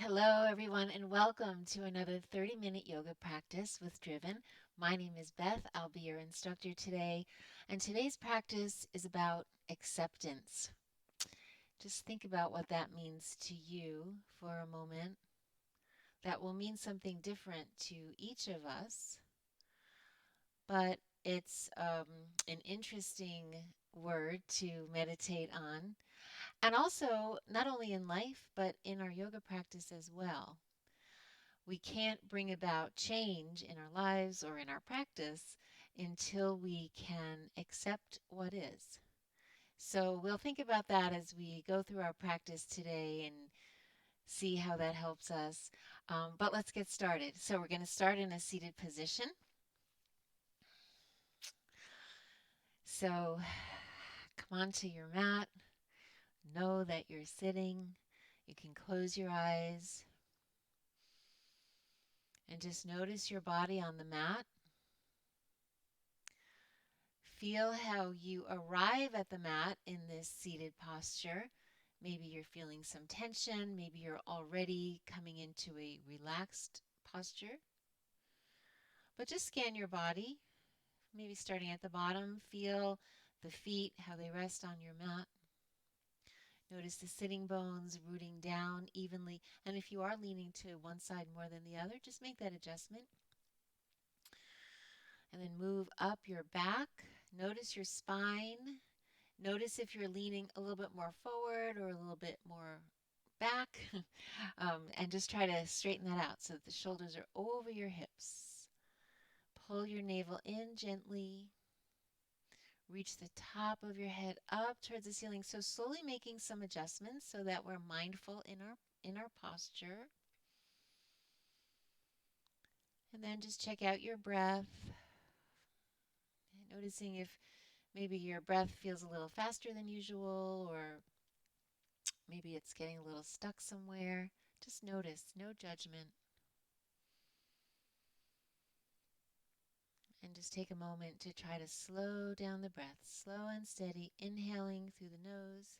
Hello, everyone, and welcome to another 30-minute yoga practice with Driven. My name is Beth. I'll be your instructor today, and today's practice is about acceptance. Just think about what that means to you for a moment. That will mean something different to each of us, but it's an interesting word to meditate on, and also not only in life, but in our yoga practice as well. We can't bring about change in our lives or in our practice until we can accept what is. So we'll think about that as we go through our practice today and see how that helps us. But let's get started. So we're going to start in a seated position. So come onto your mat. Know that you're sitting. You can close your eyes and just notice your body on the mat. Feel how you arrive at the mat in this seated posture. Maybe you're feeling some tension. Maybe you're already coming into a relaxed posture. But just scan your body. Maybe starting at the bottom, feel the feet, how they rest on your mat. Notice the sitting bones rooting down evenly. And if you are leaning to one side more than the other, just make that adjustment. And then move up your back. Notice your spine. Notice if you're leaning a little bit more forward or a little bit more back, and just try to straighten that out so that the shoulders are over your hips. Pull your navel in gently. Reach the top of your head up towards the ceiling. So slowly making some adjustments so that we're mindful in our posture. And then just check out your breath. Noticing if maybe your breath feels a little faster than usual, or maybe it's getting a little stuck somewhere. Just notice, no judgment. And just take a moment to try to slow down the breath. Slow and steady, inhaling through the nose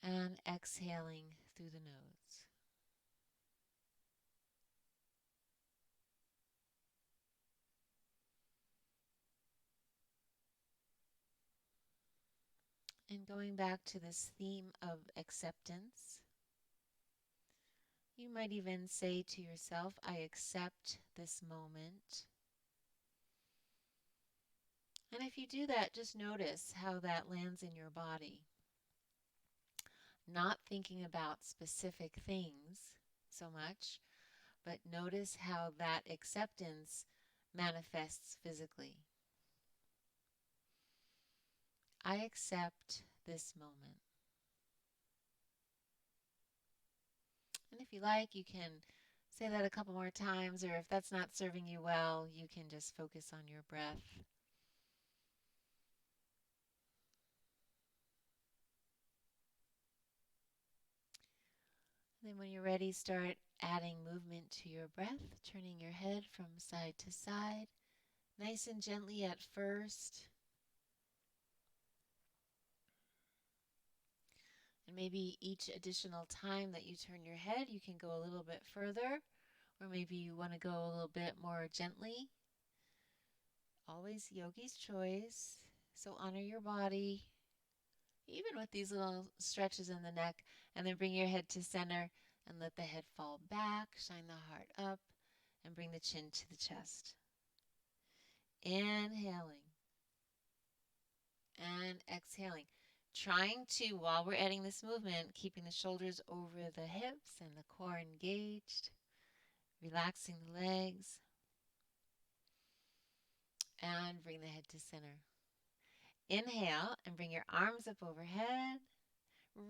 and exhaling through the nose. And going back to this theme of acceptance, you might even say to yourself, I accept this moment. And if you do that, just notice how that lands in your body. Not thinking about specific things so much, but notice how that acceptance manifests physically. I accept this moment. And if you like, you can say that a couple more times, or if that's not serving you well, you can just focus on your breath. Then when you're ready, start adding movement to your breath, turning your head from side to side, nice and gently at first. And maybe each additional time that you turn your head, you can go a little bit further, or maybe you want to go a little bit more gently. Always yogi's choice. So honor your body, even with these little stretches in the neck, and then bring your head to center and let the head fall back, shine the heart up, and bring the chin to the chest. Inhaling and exhaling. Trying to, while we're adding this movement, keeping the shoulders over the hips and the core engaged, relaxing the legs, and bring the head to center. Inhale and bring your arms up overhead,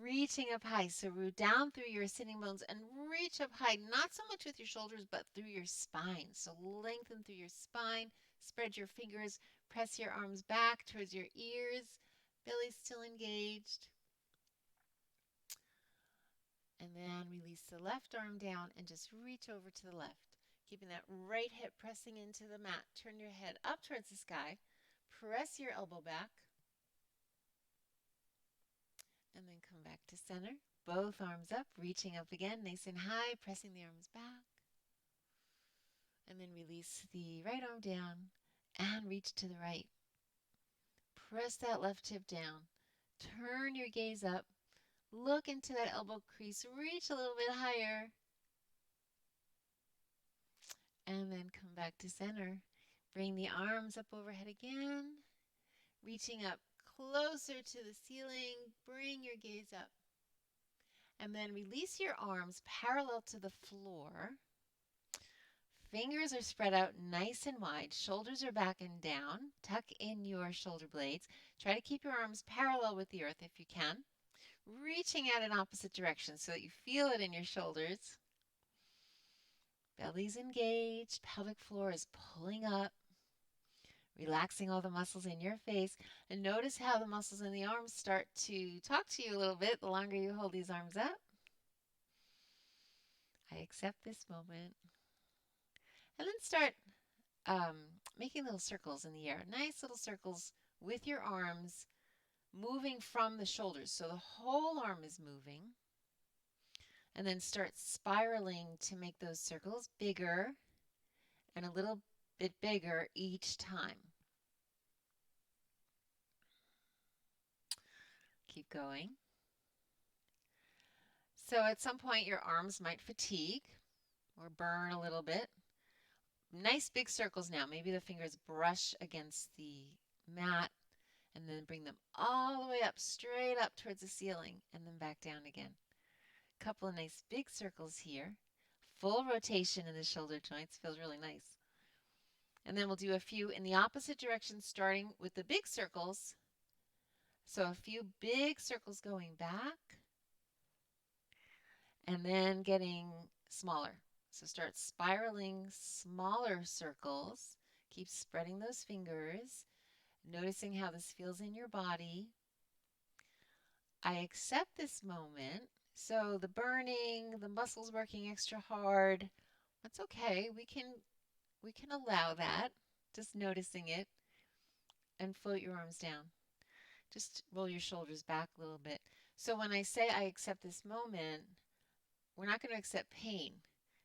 reaching up high. So root down through your sitting bones and reach up high, not so much with your shoulders, but through your spine. So lengthen through your spine, spread your fingers, press your arms back towards your ears, belly still engaged. And then release the left arm down and just reach over to the left. Keeping that right hip pressing into the mat. Turn your head up towards the sky. Press your elbow back. And then come back to center. Both arms up, reaching up again, nice and high, pressing the arms back. And then release the right arm down and reach to the right. Press that left hip down. Turn your gaze up. Look into that elbow crease. Reach a little bit higher. And then come back to center. Bring the arms up overhead again. Reaching up closer to the ceiling. Bring your gaze up. And then release your arms parallel to the floor. Fingers are spread out nice and wide. Shoulders are back and down. Tuck in your shoulder blades. Try to keep your arms parallel with the earth if you can. Reaching out in opposite directions so that you feel it in your shoulders. Belly's engaged. Pelvic floor is pulling up. Relaxing all the muscles in your face. And notice how the muscles in the arms start to talk to you a little bit the longer you hold these arms up. I accept this moment. And then start making little circles in the air. Nice little circles with your arms moving from the shoulders. So the whole arm is moving. And then start spiraling to make those circles bigger and a little bit bigger each time. Keep going. So at some point your arms might fatigue or burn a little bit. Nice big circles now. Maybe the fingers brush against the mat and then bring them all the way up, straight up towards the ceiling and then back down again. Couple of nice big circles here. Full rotation in the shoulder joints. Feels really nice. And then we'll do a few in the opposite direction, starting with the big circles. So a few big circles going back and then getting smaller. So start spiraling smaller circles. Keep spreading those fingers, noticing how this feels in your body. I accept this moment. So the burning, the muscles working extra hard, that's okay. We can allow that. Just noticing it. And float your arms down. Just roll your shoulders back a little bit. So when I say I accept this moment, we're not going to accept pain.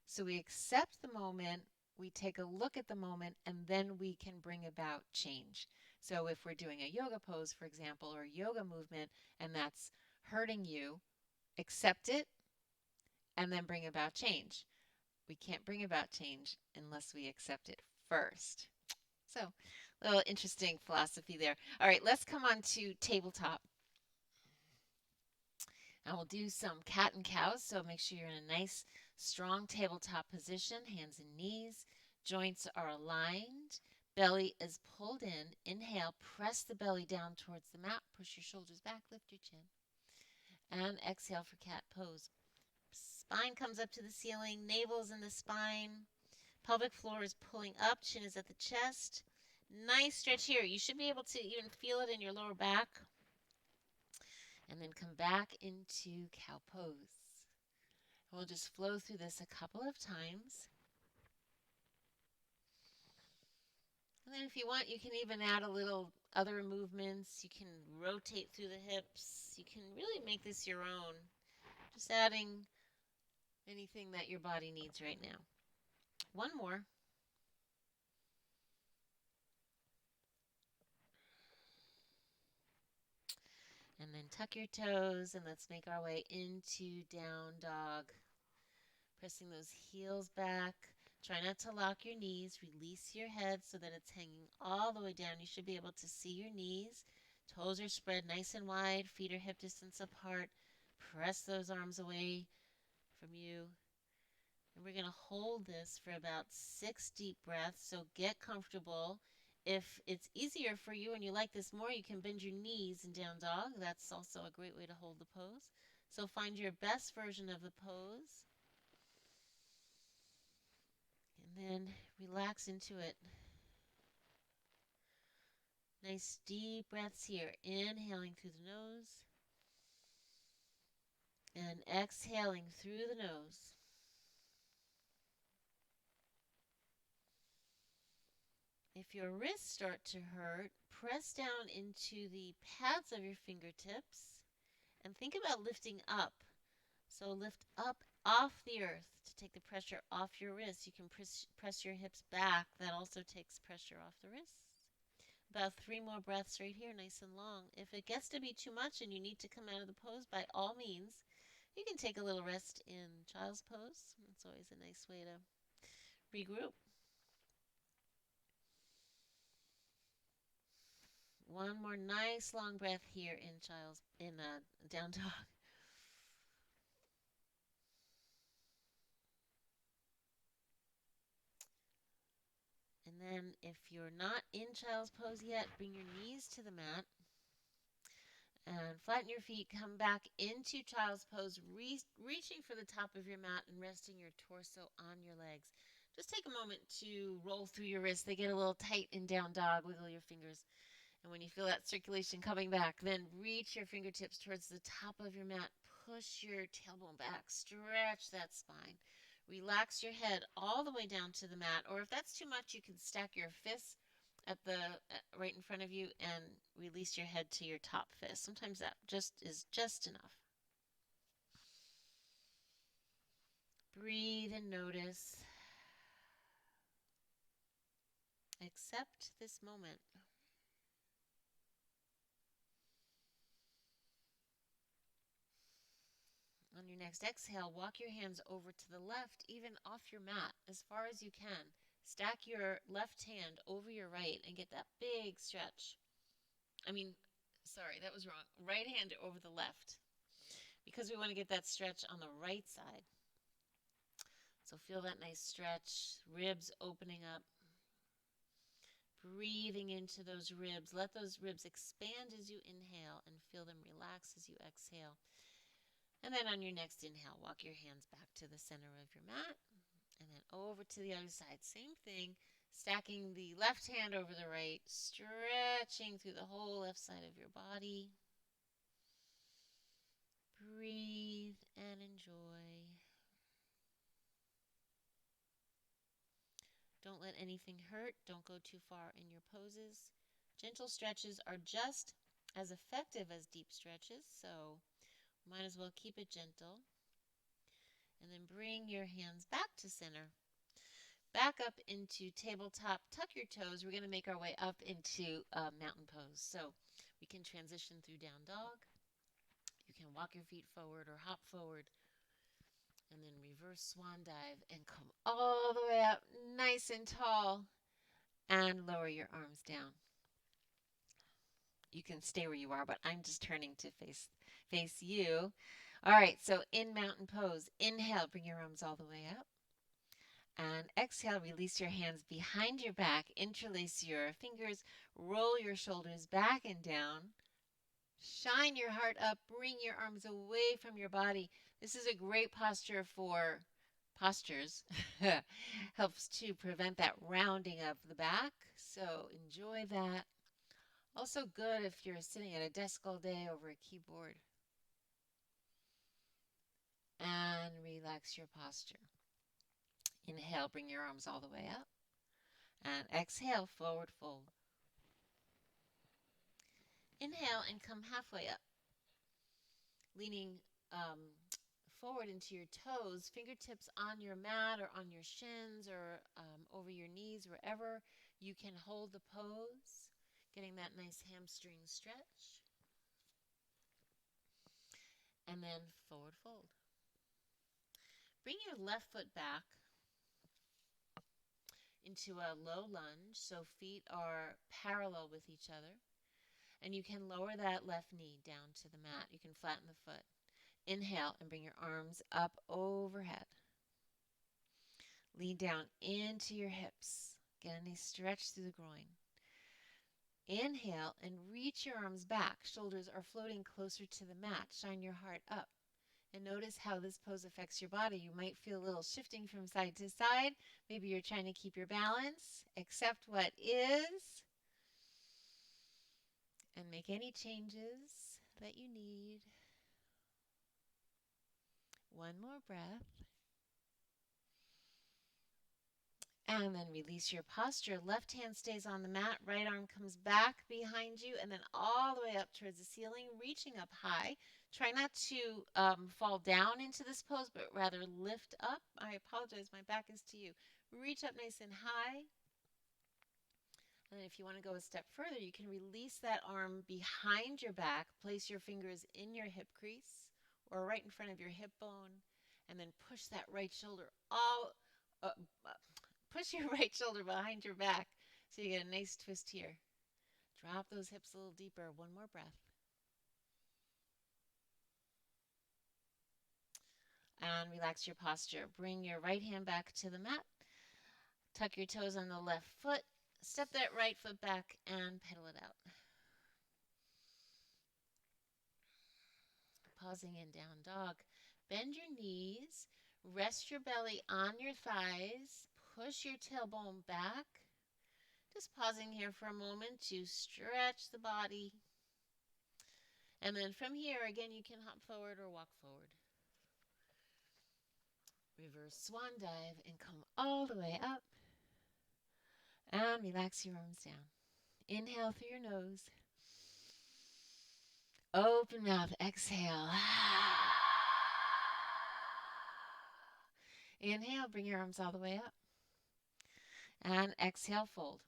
So we accept the moment, we take a look at the moment, and then we can bring about change. So if we're doing a yoga pose, for example, or a yoga movement, and that's hurting you, accept it, and then bring about change. We can't bring about change unless we accept it first. So, a little interesting philosophy there. All right, let's come on to tabletop. And we'll do some cat and cows, so make sure you're in a nice, strong tabletop position, hands and knees. Joints are aligned. Belly is pulled in. Inhale, press the belly down towards the mat. Push your shoulders back, lift your chin. And exhale for cat pose. Spine comes up to the ceiling, navel's in the spine. Pelvic floor is pulling up, chin is at the chest. Nice stretch here. You should be able to even feel it in your lower back. And then come back into cow pose. We'll just flow through this a couple of times. And then if you want, you can even add a little other movements. You can rotate through the hips. You can really make this your own. Just adding anything that your body needs right now. One more. And then tuck your toes and let's make our way into down dog. Pressing those heels back. Try not to lock your knees. Release your head so that it's hanging all the way down. You should be able to see your knees. Toes are spread nice and wide. Feet are hip distance apart. Press those arms away from you. And we're going to hold this for about 6 deep breaths. So get comfortable. If it's easier for you and you like this more, you can bend your knees in down dog. That's also a great way to hold the pose. So find your best version of the pose. And then relax into it. Nice deep breaths here. Inhaling through the nose. And exhaling through the nose. If your wrists start to hurt, press down into the pads of your fingertips And think about lifting up. So lift up off the earth to take the pressure off your wrists. You can press your hips back. That also takes pressure off the wrists. About 3 more breaths right here, nice and long. If it gets to be too much and you need to come out of the pose, by all means, you can take a little rest in child's pose. It's always a nice way to regroup. One more nice long breath here in down dog. And then if you're not in child's pose yet, bring your knees to the mat and flatten your feet. Come back into child's pose, reaching for the top of your mat and resting your torso on your legs. Just take a moment to roll through your wrists. They get a little tight in down dog. Wiggle your fingers. And when you feel that circulation coming back, then reach your fingertips towards the top of your mat. Push your tailbone back. Stretch that spine. Relax your head all the way down to the mat. Or if that's too much, you can stack your fists at the right in front of you and release your head to your top fist. Sometimes that just is just enough. Breathe and notice. Accept this moment. On your next exhale, walk your hands over to the left, even off your mat, as far as you can. Stack your left hand over your right and get that big stretch. I mean, sorry, that was wrong. Right hand over the left, because we want to get that stretch on the right side. So feel that nice stretch, ribs opening up, breathing into those ribs. Let those ribs expand as you inhale and feel them relax as you exhale. And then on your next inhale, walk your hands back to the center of your mat and then over to the other side. Same thing, stacking the left hand over the right, stretching through the whole left side of your body. Breathe and enjoy. Don't let anything hurt. Don't go too far in your poses. Gentle stretches are just as effective as deep stretches, so might as well keep it gentle. And then bring your hands back to center. Back up into tabletop. Tuck your toes. We're going to make our way up into mountain pose. So we can transition through down dog. You can walk your feet forward or hop forward. And then reverse swan dive and come all the way up nice and tall. And lower your arms down. You can stay where you are, but I'm just turning to face you. All right, so in mountain pose, inhale, bring your arms all the way up. And exhale, release your hands behind your back, interlace your fingers, roll your shoulders back and down. Shine your heart up, bring your arms away from your body. This is a great posture for postures. Helps to prevent that rounding of the back. So enjoy that. Also good if you're sitting at a desk all day over a keyboard. And relax your posture. Inhale, bring your arms all the way up. And exhale, forward fold. Inhale and come halfway up. Leaning forward into your toes, fingertips on your mat or on your shins or over your knees, wherever you can hold the pose. Getting that nice hamstring stretch. And then forward fold. Bring your left foot back into a low lunge, so feet are parallel with each other. And you can lower that left knee down to the mat. You can flatten the foot. Inhale and bring your arms up overhead. Lean down into your hips. Get a nice stretch through the groin. Inhale and reach your arms back. Shoulders are floating closer to the mat. Shine your heart up. And notice how this pose affects your body. You might feel a little shifting from side to side. Maybe you're trying to keep your balance. Accept what is. And make any changes that you need. One more breath. And then release your posture. Left hand stays on the mat, right arm comes back behind you, and then all the way up towards the ceiling, reaching up high. Try not to fall down into this pose, but rather lift up. I apologize, my back is to you. Reach up nice and high. And then if you want to go a step further, you can release that arm behind your back, place your fingers in your hip crease or right in front of your hip bone, and then push that right shoulder all uh, push your right shoulder behind your back so you get a nice twist here. Drop those hips a little deeper. One more breath. And relax your posture. Bring your right hand back to the mat. Tuck your toes on the left foot. Step that right foot back and pedal it out. Pausing in down dog. Bend your knees. Rest your belly on your thighs. Push your tailbone back. Just pausing here for a moment to stretch the body. And then from here, again, you can hop forward or walk forward. Reverse swan dive and come all the way up. And relax your arms down. Inhale through your nose. Open mouth, exhale. Inhale, bring your arms all the way up. And exhale, fold.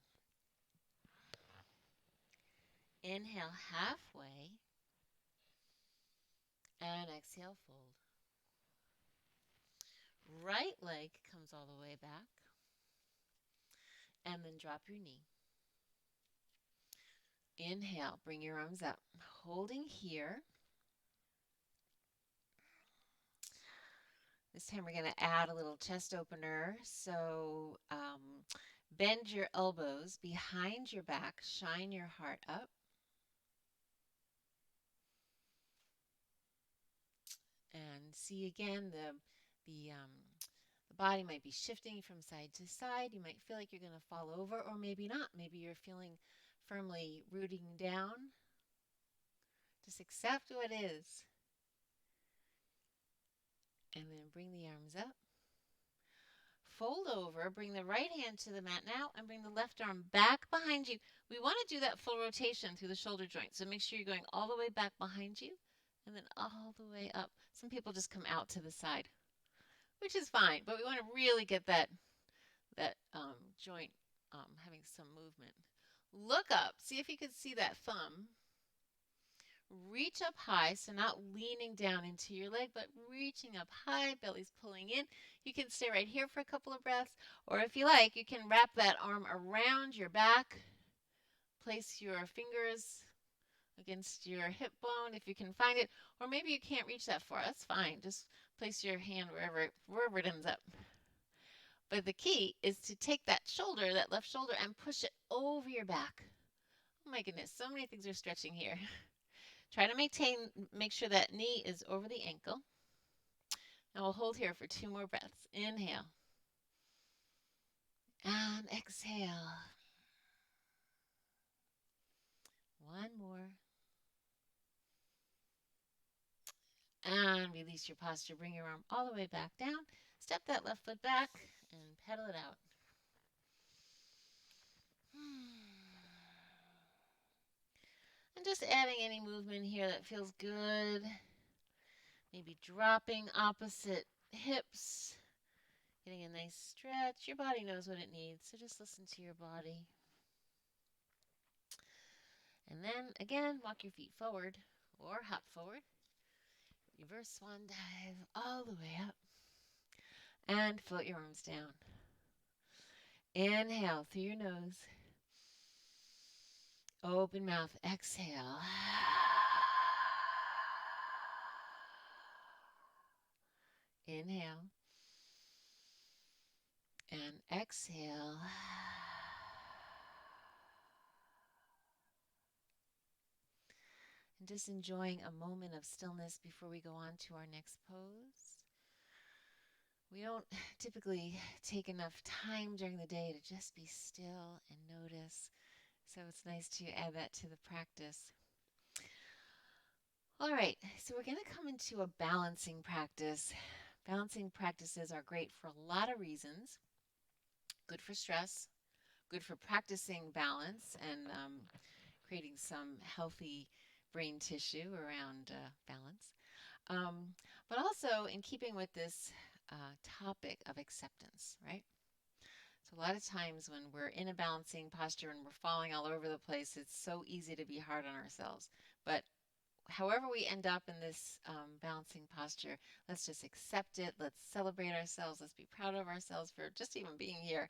Inhale halfway. And exhale, fold. Right leg comes all the way back. And then drop your knee. Inhale, bring your arms up. Holding here. This time we're going to add a little chest opener. So bend your elbows behind your back. Shine your heart up. And see again, the body might be shifting from side to side. You might feel like you're going to fall over, or maybe not. Maybe you're feeling firmly rooting down. Just accept what is. And then bring the arms up. Fold over, bring the right hand to the mat now, and bring the left arm back behind you. We want to do that full rotation through the shoulder joint. So make sure you're going all the way back behind you and then all the way up. Some people just come out to the side, which is fine, but we want to really get that joint having some movement. Look up, see if you can see that thumb. Reach up high, so not leaning down into your leg, but reaching up high, belly's pulling in. You can stay right here for a couple of breaths, or if you like, you can wrap that arm around your back. Place your fingers against your hip bone if you can find it, or maybe you can't reach that far. That's fine. Just place your hand wherever it ends up. But the key is to take that shoulder, that left shoulder, and push it over your back. Oh my goodness, so many things are stretching here. Try to make sure that knee is over the ankle. And we'll hold here for 2 more breaths. Inhale. And exhale. 1 more. And release your posture. Bring your arm all the way back down. Step that left foot back and pedal it out. And just adding any movement here that feels good. Maybe dropping opposite hips. Getting a nice stretch. Your body knows what it needs, so just listen to your body. And then, again, walk your feet forward or hop forward. Reverse swan dive all the way up. And float your arms down. Inhale through your nose. Open mouth. Exhale. Inhale. And exhale. And just enjoying a moment of stillness before we go on to our next pose. We don't typically take enough time during the day to just be still and notice. So it's nice to add that to the practice. All right, so we're going to come into a balancing practice. Balancing practices are great for a lot of reasons. good for stress, good for practicing balance and creating some healthy brain tissue around balance. Um, but also in keeping with this topic of acceptance, right? So, a lot of times when we're in a balancing posture and we're falling all over the place, it's so easy to be hard on ourselves. But however we end up in this balancing posture, let's just accept it. Let's celebrate ourselves. Let's be proud of ourselves for just even being here.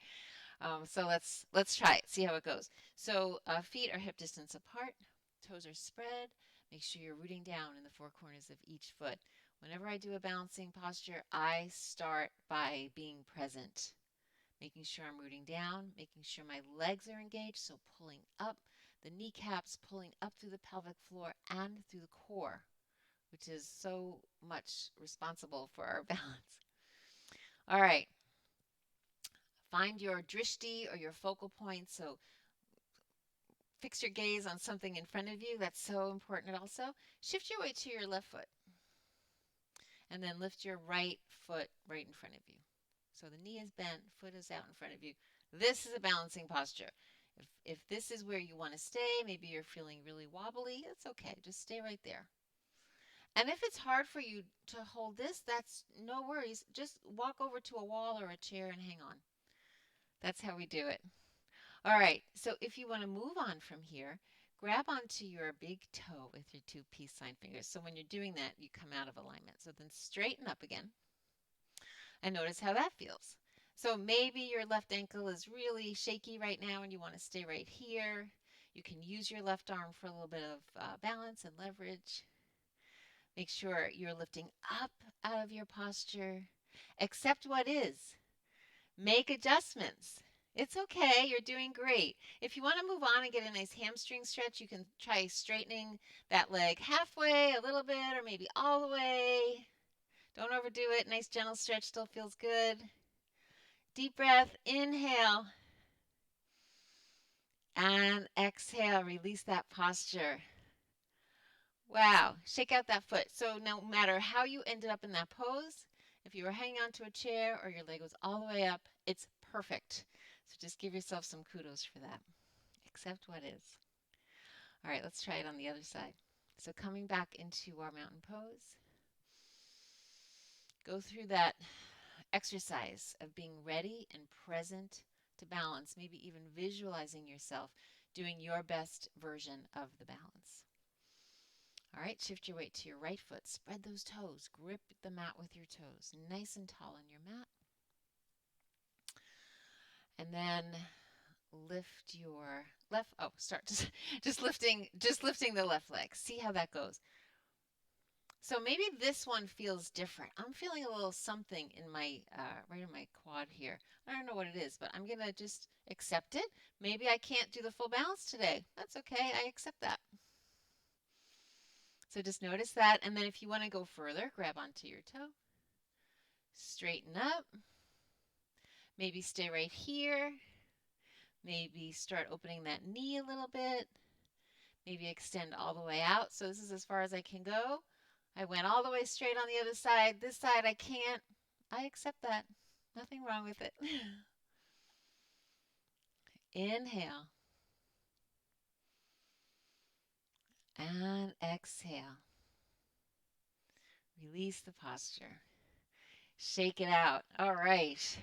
So let's try it. See how it goes. So feet are hip distance apart. Toes are spread. Make sure you're rooting down in the four corners of each foot. Whenever I do a balancing posture, I start by being present, making sure I'm rooting down, making sure my legs are engaged, so pulling up, the kneecaps pulling up through the pelvic floor and through the core, which is so much responsible for our balance. All right, find your drishti or your focal point. So fix your gaze on something in front of you. That's so important also. Shift your weight to your left foot and then lift your right foot right in front of you. So the knee is bent, foot is out in front of you. This is a balancing posture. If this is where you want to stay, maybe you're feeling really wobbly, it's okay. Just stay right there. And if it's hard for you to hold this, that's no worries. Just walk over to a wall or a chair and hang on. That's how we do it. All right, so if you want to move on from here, grab onto your big toe with your two peace sign fingers. So when you're doing that, you come out of alignment. So then straighten up again and notice how that feels. So maybe your left ankle is really shaky right now and you want to stay right here. You can use your left arm for a little bit of balance and leverage. Make sure you're lifting up out of your posture. Accept what is. Make adjustments. It's okay. You're doing great. If you want to move on and get a nice hamstring stretch, you can try straightening that leg halfway, a little bit, or maybe all the way. Don't overdo it. Nice gentle stretch still feels good. Deep breath. Inhale. And exhale. Release that posture. Wow. Shake out that foot. So no matter how you ended up in that pose, if you were hanging onto a chair or your leg was all the way up, it's perfect. So just give yourself some kudos for that. Accept what is. All right, let's try it on the other side. So coming back into our mountain pose, go through that exercise of being ready and present to balance, maybe even visualizing yourself doing your best version of the balance. All right, shift your weight to your right foot. Spread those toes. Grip the mat with your toes, nice and tall on your mat. And then lift your left. Oh, start just lifting the left leg. See how that goes. So maybe this one feels different. I'm feeling a little something in my right in my quad here. I don't know what it is, but I'm gonna just accept it. Maybe I can't do the full balance today. That's okay. I accept that. So just notice that, and then if you want to go further, grab onto your toe, straighten up, maybe stay right here, maybe start opening that knee a little bit, maybe extend all the way out. So this is as far as I can go. I went all the way straight on the other side. This side I can't. I accept that. Nothing wrong with it. Inhale and exhale. Release the posture. Shake it out. All right.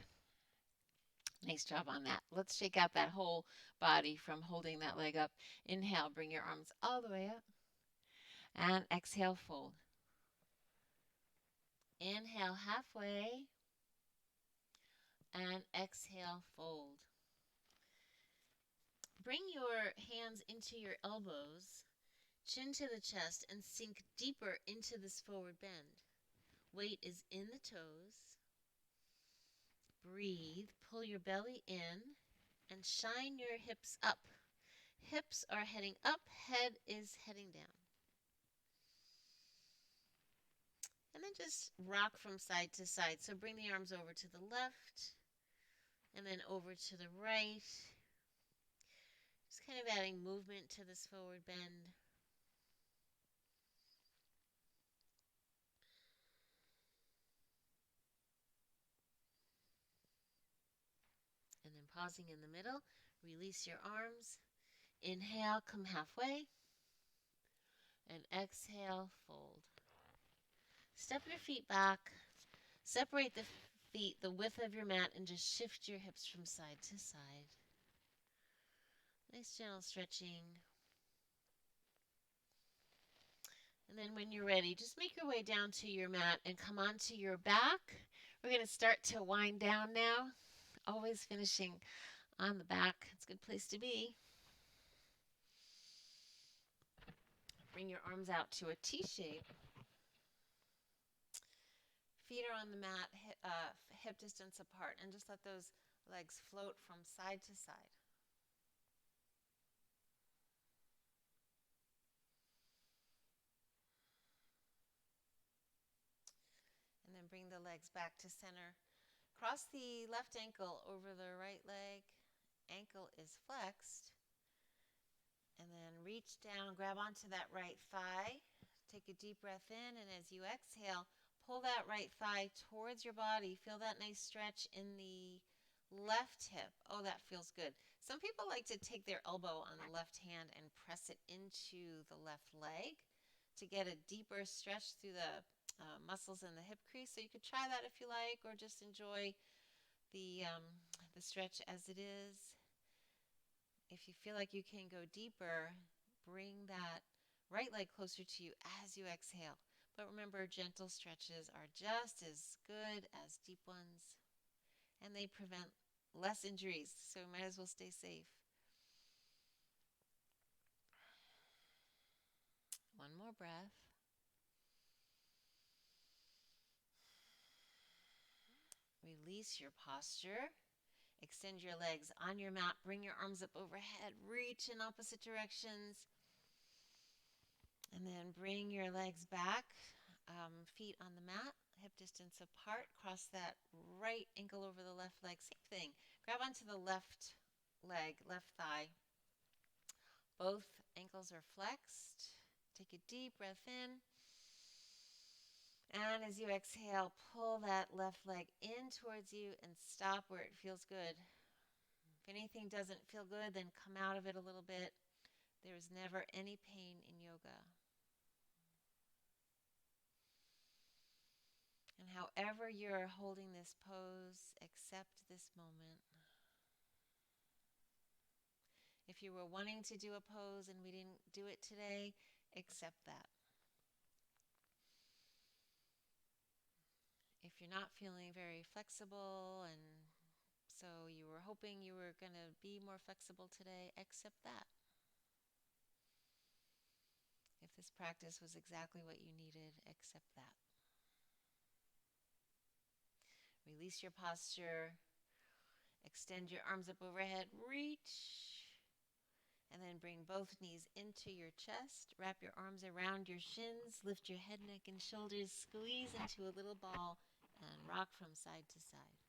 Nice job on that. Let's shake out that whole body from holding that leg up. Inhale, bring your arms all the way up. And exhale, fold. Inhale halfway. And exhale, fold. Bring your hands into your elbows, chin to the chest, and sink deeper into this forward bend. Weight is in the toes. Breathe. Pull your belly in and shine your hips up. Hips are heading up, head is heading down. And then just rock from side to side. So bring the arms over to the left and then over to the right. Just kind of adding movement to this forward bend. And then Pausing in the middle, release your arms. Inhale, come halfway, and exhale, fold. Step your feet back. Separate the feet the width of your mat and just shift your hips from side to side. Nice gentle stretching. And then when you're ready, just make your way down to your mat and come onto your back. We're going to start to wind down now, always finishing on the back. It's a good place to be. Bring your arms out to a T shape. Feet are on the mat, hip distance apart, and just let those legs float from side to side. And then bring the legs back to center. Cross the left ankle over the right leg. Ankle is flexed. And then reach down, grab onto that right thigh. Take a deep breath in, and as you exhale, pull that right thigh towards your body. Feel that nice stretch in the left hip. Oh, that feels good. Some people like to take their elbow on the left hand and press it into the left leg to get a deeper stretch through the muscles in the hip crease. So you could try that if you like, or just enjoy the stretch as it is. If you feel like you can go deeper, bring that right leg closer to you as you exhale. But remember, gentle stretches are just as good as deep ones, and they prevent less injuries, so we might as well stay safe. One more breath. Release your posture. Extend your legs on your mat. Bring your arms up overhead. Reach in opposite directions. And then bring your legs back. Feet on the mat. Hip distance apart. Cross that right ankle over the left leg. Same thing. Grab onto the left leg, left thigh. Both ankles are flexed. Take a deep breath in. And as you exhale, pull that left leg in towards you and stop where it feels good. If anything doesn't feel good, then come out of it a little bit. There is never any pain in yoga. And however you're holding this pose, accept this moment. If you were wanting to do a pose and we didn't do it today, accept that. If you're not feeling very flexible and so you were hoping you were going to be more flexible today, accept that. If this practice was exactly what you needed, accept that. Release your posture. Extend your arms up overhead. Reach. And then bring both knees into your chest. Wrap your arms around your shins. Lift your head, neck, and shoulders. Squeeze into a little ball and rock from side to side.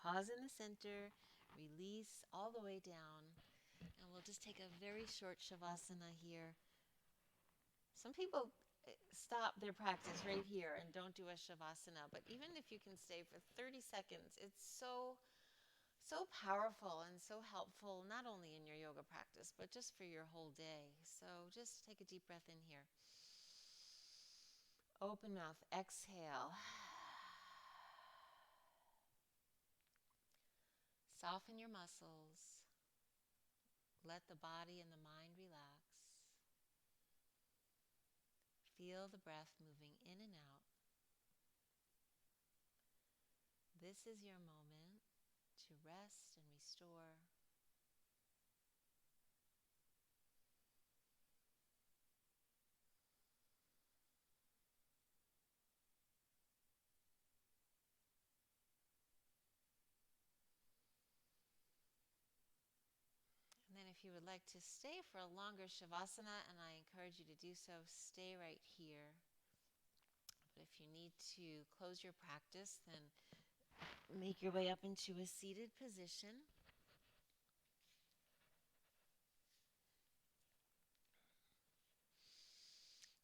Pause in the center. Release all the way down. And we'll just take a very short shavasana here. Some people stop their practice right here and don't do a shavasana, but even if you can stay for 30 seconds, it's so powerful and so helpful, not only in your yoga practice, but just for your whole day. So just take a deep breath in here. Open mouth, exhale. Soften your muscles. Let the body and the mind relax. Feel the breath moving in and out. This is your moment to rest and restore. And then if you would like to stay for a longer shavasana, and I encourage you to do so, stay right here. But if you need to close your practice, then make your way up into a seated position.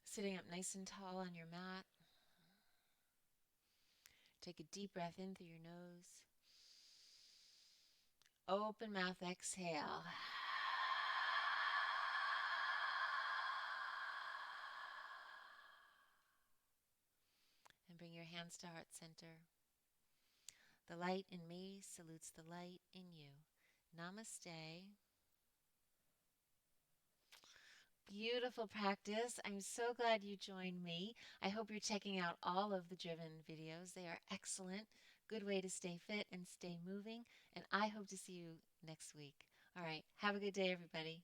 Sitting up nice and tall on your mat. Take a deep breath in through your nose. Open mouth, exhale. And bring your hands to heart center. The light in me salutes the light in you. Namaste. Beautiful practice. I'm so glad you joined me. I hope you're checking out all of the Driven videos. They are excellent. Good way to stay fit and stay moving. And I hope to see you next week. All right. Have a good day, everybody.